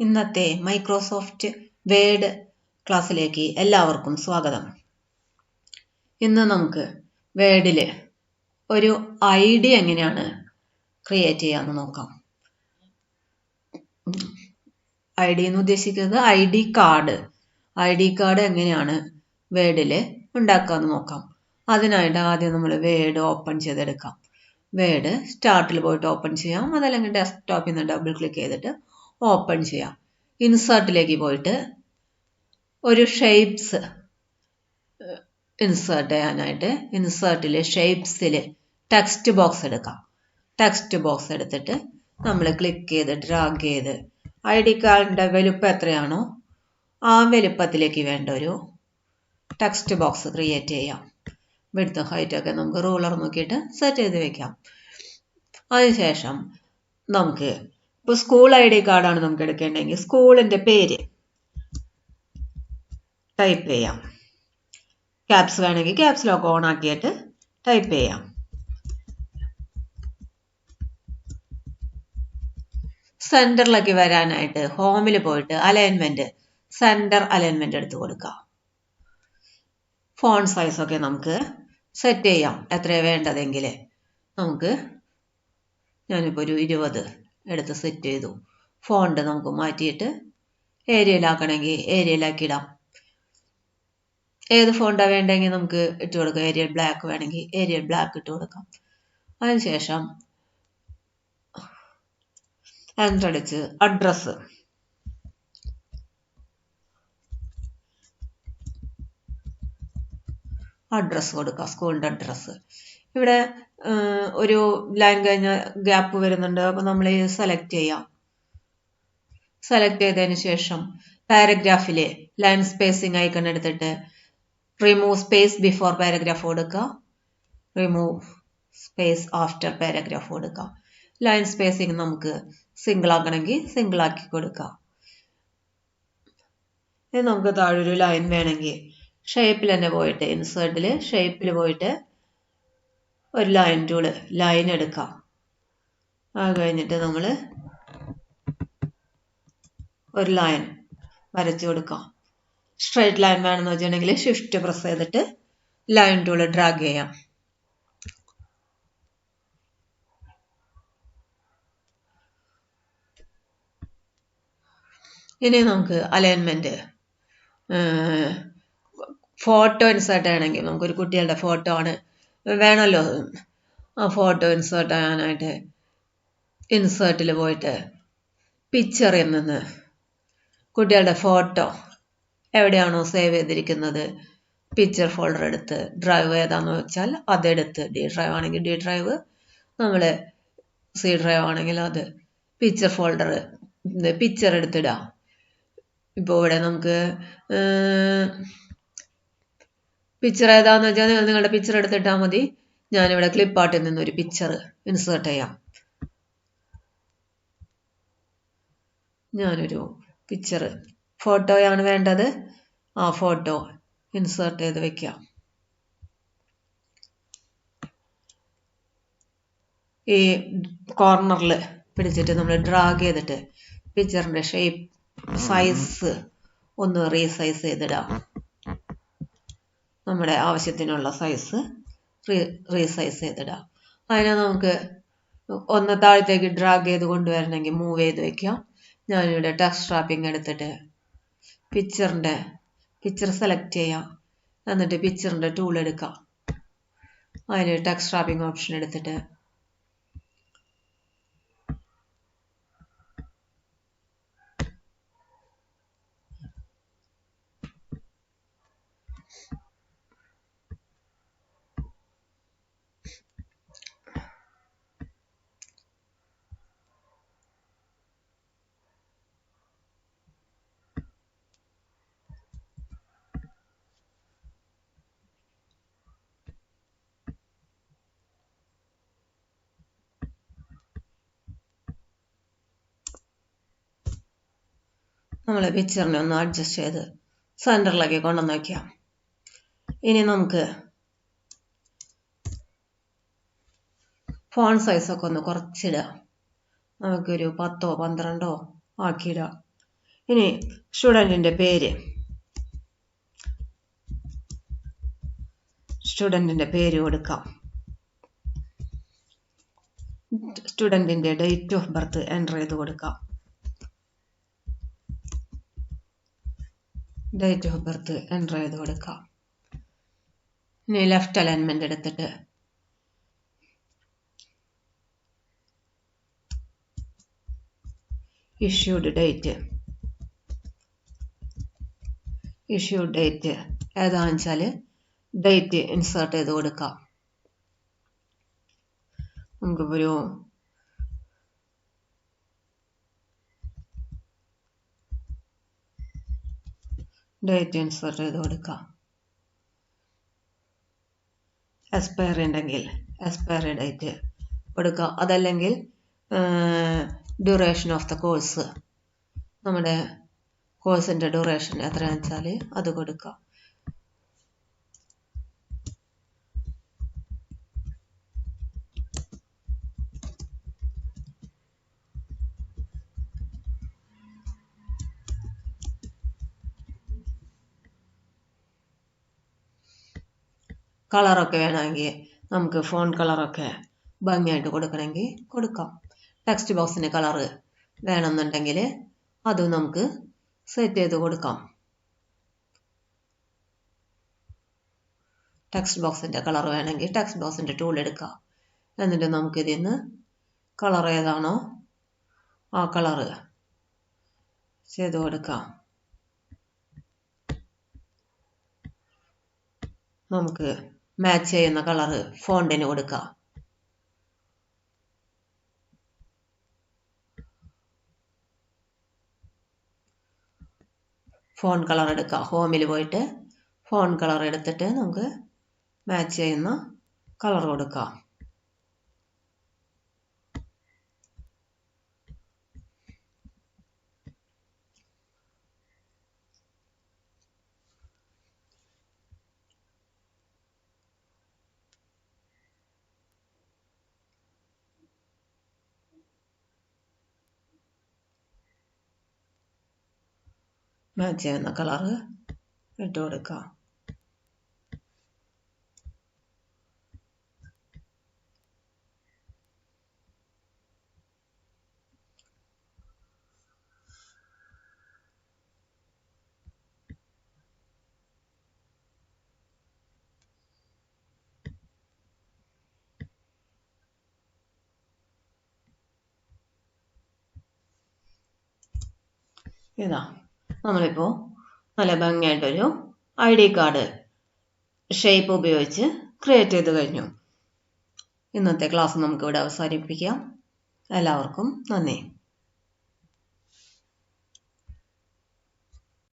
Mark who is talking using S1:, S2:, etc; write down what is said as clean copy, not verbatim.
S1: ഇന്നത്തെ Microsoft word ക്ലാസ്സിലേക്ക് എല്ലാവർക്കും സ്വാഗതം. ഇന്ന് നമുക്ക് വേഡിൽ ഒരു ID എങ്ങനെയാണ് ക്രിയേറ്റ് ചെയ്യാമെന്ന് നോക്കാം. ID എന്ന് ഉദ്ദേശിക്കുന്നത് ID കാർഡ് എങ്ങനെയാണ് വേഡിൽ ഉണ്ടാക്കാമെന്ന് നോക്കാം. അതിനായിട്ട് ആദ്യം നമ്മൾ വേഡ് ഓപ്പൺ ചെയ്തെടുക്കാം. വേഡ് സ്റ്റാർട്ടിൽ പോയിട്ട് ഓപ്പൺ ചെയ്യാം, അതല്ലെങ്കിൽ ഡെസ്ക്ടോപ്പിൽ നിന്ന് ഡബിൾ ക്ലിക്ക് ചെയ്തിട്ട് ഓപ്പൺ ചെയ്യാം. ഇൻസേർട്ടിലേക്ക് പോയിട്ട് ഒരു ഷേപ്സ് ഇൻസേർട്ട് ചെയ്യാനായിട്ട് ഇൻസേർട്ടിൽ ഷേപ്സിൽ ടെക്സ്റ്റ് ബോക്സ് എടുക്കാം. ടെക്സ്റ്റ് ബോക്സ് എടുത്തിട്ട് നമ്മൾ ക്ലിക്ക് ചെയ്ത് ഡ്രാഗ് ചെയ്ത് ID കാർഡിൻ്റെ വലുപ്പം എത്രയാണോ ആ വലുപ്പത്തിലേക്ക് വേണ്ട ഒരു ടെക്സ്റ്റ് ബോക്സ് ക്രിയേറ്റ് ചെയ്യാം. വിഡ്ത്തും ഹൈറ്റൊക്കെ നമുക്ക് റൂളർ നോക്കിയിട്ട് സെറ്റ് ചെയ്ത് വെക്കാം. അതിനുശേഷം നമുക്ക് ഇപ്പോൾ സ്കൂൾ ID കാർഡാണ് നമുക്ക് എടുക്കേണ്ടെങ്കിൽ സ്കൂളിൻ്റെ പേര് ടൈപ്പ് ചെയ്യാം. ക്യാപ്സ് വേണമെങ്കിൽ ക്യാപ്സ് ലോക്ക് ഓൺ ആക്കിയിട്ട് ടൈപ്പ് ചെയ്യാം. സെൻറ്ററിലേക്ക് വരാനായിട്ട് ഹോമിൽ പോയിട്ട് സെൻറ്റർ അലൈൻമെൻറ്റ് എടുത്ത് കൊടുക്കാം. ഫോണ്ട് സൈസൊക്കെ നമുക്ക് സെറ്റ് ചെയ്യാം എത്രയാണ് വേണ്ടതെങ്കിൽ. ഞാനിപ്പോൾ ഒരു 20 എടുത്ത് സെറ്റ് ചെയ്തു. ഫോണ്ട് നമുക്ക് മാറ്റിയിട്ട് ഏരിയയിലാക്കണമെങ്കിൽ ഏരിയയിലാക്കിയിടാം. ഏത് ഫോണ്ടാണ് വേണ്ടെങ്കിൽ നമുക്ക് ഇട്ട് കൊടുക്കാം. ഏരിയൽ ബ്ലാക്ക് വേണമെങ്കിൽ ഏരിയൽ ബ്ലാക്ക് ഇട്ട് കൊടുക്കാം. അതിനുശേഷം എൻ്റർ അടിച്ച് അഡ്രസ്സ് കൊടുക്കുക. സ്കൂളിൻ്റെ അഡ്രസ്സ് ഇവിടെ ഒരു ലൈൻ കഴിഞ്ഞ ഗ്യാപ്പ് വരുന്നുണ്ട്. അപ്പോൾ നമ്മൾ സെലക്ട് ചെയ്യാം. സെലക്ട് ചെയ്തതിന് ശേഷം പാരഗ്രാഫിൽ ലൈൻ സ്പേസിംഗ് ഐക്കൺ എടുത്തിട്ട് റിമൂവ് സ്പേസ് ബിഫോർ പാരഗ്രാഫ് കൊടുക്കുക, റിമൂവ് സ്പേസ് ആഫ്റ്റർ പാരഗ്രാഫ് കൊടുക്കുക. ലൈൻ സ്പേസിംഗ് നമുക്ക് സിംഗിൾ ആക്കണമെങ്കിൽ സിംഗിൾ ആക്കി കൊടുക്കാം. ഇനി നമുക്ക് താഴെ ഒരു ലൈൻ വേണമെങ്കിൽ ഷേപ്പിൽ തന്നെ പോയിട്ട് ഇൻസേർട്ടിൽ ഷേപ്പിൽ പോയിട്ട് ഒരു ലൈൻ എടുക്കാം. അത് കഴിഞ്ഞിട്ട് നമ്മൾ ഒരു ലൈൻ വരച്ചു കൊടുക്കാം. സ്ട്രൈറ്റ് ലൈൻ വേണമെന്ന് വെച്ചിട്ടുണ്ടെങ്കിൽ ഷിഫ്റ്റ് പ്രസ് ചെയ്തിട്ട് ലൈൻ ടൂൾ ഡ്രാഗ് ചെയ്യാം. ഇനി നമുക്ക് അലൈൻമെൻറ്റ് ഫോട്ടോ ഇൻസേർട്ട് ചെയ്യണമെങ്കിൽ നമുക്കൊരു കുട്ടികളുടെ ഫോട്ടോ ആണ് വേണമല്ലോ. ആ ഫോട്ടോ ഇൻസേർട്ട് ചെയ്യാനായിട്ട് ഇൻസേർട്ടിൽ പോയിട്ട് പിക്ചറിൽ നിന്ന് കുട്ടികളുടെ ഫോട്ടോ എവിടെയാണോ സേവ് ചെയ്തിരിക്കുന്നത് പിക്ചർ ഫോൾഡർ എടുത്ത് ഡ്രൈവ് ഏതാണെന്ന് വെച്ചാൽ അതെടുത്ത് D ഡ്രൈവ് ആണെങ്കിൽ D ഡ്രൈവ്, നമ്മൾ C ഡ്രൈവ് ആണെങ്കിൽ അത് പിക്ചർ എടുത്തിടാം. ഇപ്പോൾ ഇവിടെ നമുക്ക് പിക്ചർ ഏതാണെന്ന് വെച്ചാൽ നിങ്ങളുടെ പിക്ചർ എടുത്തിട്ടാൽ മതി. ഞാനിവിടെ ക്ലിപ്പാർട്ടിൽ നിന്നൊരു പിക്ചർ ഇൻസേർട്ട് ചെയ്യാം. ഞാനൊരു പിക്ചർ ഫോട്ടോയാണ് വേണ്ടത്. ആ ഫോട്ടോ ഇൻസേർട്ട് ചെയ്ത് വെക്കാം. ഈ കോർണറിൽ പിടിച്ചിട്ട് നമ്മൾ ഡ്രാഗ് ചെയ്തിട്ട് പിക്ചറിൻ്റെ സൈസ് ഒന്ന് റീസൈസ് ചെയ്തിടാം. നമ്മുടെ ആവശ്യത്തിനുള്ള സൈസ് റീസൈസ് ചെയ്തിടാം. അതിനെ നമുക്ക് ഒന്ന് താഴത്തേക്ക് ഡ്രാഗ് ചെയ്ത് കൊണ്ടുവരണമെങ്കിൽ മൂവ് ചെയ്ത് വെക്കാം. ഞാനിവിടെ ടെക്സ്റ്റ് റാപ്പിംഗ് എടുത്തിട്ട് പിക്ചർ സെലക്ട് ചെയ്യാം. എന്നിട്ട് പിക്ചറിൻ്റെ ടൂൾ എടുക്കാം. അതിൽ ടെക്സ്റ്റ് റാപ്പിംഗ് ഓപ്ഷൻ എടുത്തിട്ട് നമ്മൾ പിക്ചറിനെ ഒന്ന് അഡ്ജസ്റ്റ് ചെയ്ത് സെൻറ്ററിലേക്ക് കൊണ്ടുവന്ന് വയ്ക്കാം. ഇനി നമുക്ക് ഫോണ്ട് സൈസൊക്കെ ഒന്ന് കുറച്ചിടാം. നമുക്കൊരു 10 12 ആക്കിയിടാം. ഇനി സ്റ്റുഡൻറ്റിൻ്റെ പേര്, സ്റ്റുഡൻറ്റിൻ്റെ പേര് കൊടുക്കാം. സ്റ്റുഡൻറ്റിൻ്റെ ഡേറ്റ് ഓഫ് ബർത്ത് എൻ്റർ ചെയ്ത് കൊടുക്കാം. ഡേറ്റ് ഓഫ് ബർത്ത് എൻ്റർ ചെയ്ത് കൊടുക്കാം. ഇനി ലെഫ്റ്റ് അലൈൻമെൻ്റ് എടുത്തിട്ട് ഇഷ്യൂഡ് ഡേറ്റ് ഏതാണെന്ന് വെച്ചാൽ ഡേറ്റ് ഇൻസേർട്ട് ചെയ്ത് കൊടുക്കാം. നമുക്കിപ്പോൾ ഡേറ്റ് ഇൻസേർട്ട് ചെയ്ത് കൊടുക്കാം. എക്സ്പയറി ഉണ്ടെങ്കിൽ എക്സ്പയറി ഡേറ്റ് കൊടുക്കുക. അതല്ലെങ്കിൽ ഡ്യൂറേഷൻ ഓഫ് ദ കോഴ്സ്, നമ്മുടെ കോഴ്സിൻ്റെ ഡ്യൂറേഷൻ എത്രയാണെന്ന് വെച്ചാൽ അത് കൊടുക്കുക. കളറൊക്കെ വേണമെങ്കിൽ നമുക്ക് ഫോൺ കളറൊക്കെ ഭംഗിയായിട്ട് കൊടുക്കണമെങ്കിൽ കൊടുക്കാം. ടെക്സ്റ്റ് ബോക്സിന് കളറ് വേണമെന്നുണ്ടെങ്കിൽ അതും നമുക്ക് സെറ്റ് ചെയ്ത് കൊടുക്കാം. ടെക്സ്റ്റ് ബോക്സിൻ്റെ കളർ വേണമെങ്കിൽ ടെക്സ്റ്റ് ബോക്സിൻ്റെ ടൂൾ എടുക്കാം. എന്നിട്ട് നമുക്കിതിൽ നിന്ന് കളർ ഏതാണോ ആ കളറ് ചെയ്ത് കൊടുക്കാം. നമുക്ക് മാച്ച് ചെയ്യുന്ന കളറ് ഫോണ്ടിന് കൊടുക്കാം. ഫോൺ കളർ എടുക്കാം. ഹോമിൽ പോയിട്ട് ഫോൺ കളർ എടുത്തിട്ട് നമുക്ക് മാച്ച് ചെയ്യുന്ന കളർ കൊടുക്കാം. മാച്ച് ചെയ്യുന്ന കളറ് ഇട്ട് കൊടുക്കാം. ഇതാ നമ്മളിപ്പോൾ നല്ല ഭംഗിയായിട്ടൊരു ID കാർഡ് ഷേപ്പ് ഉപയോഗിച്ച് ക്രിയേറ്റ് ചെയ്ത് കഴിഞ്ഞു. ഇന്നത്തെ ക്ലാസ് നമുക്കിവിടെ അവസാനിപ്പിക്കാം. എല്ലാവർക്കും നന്ദി.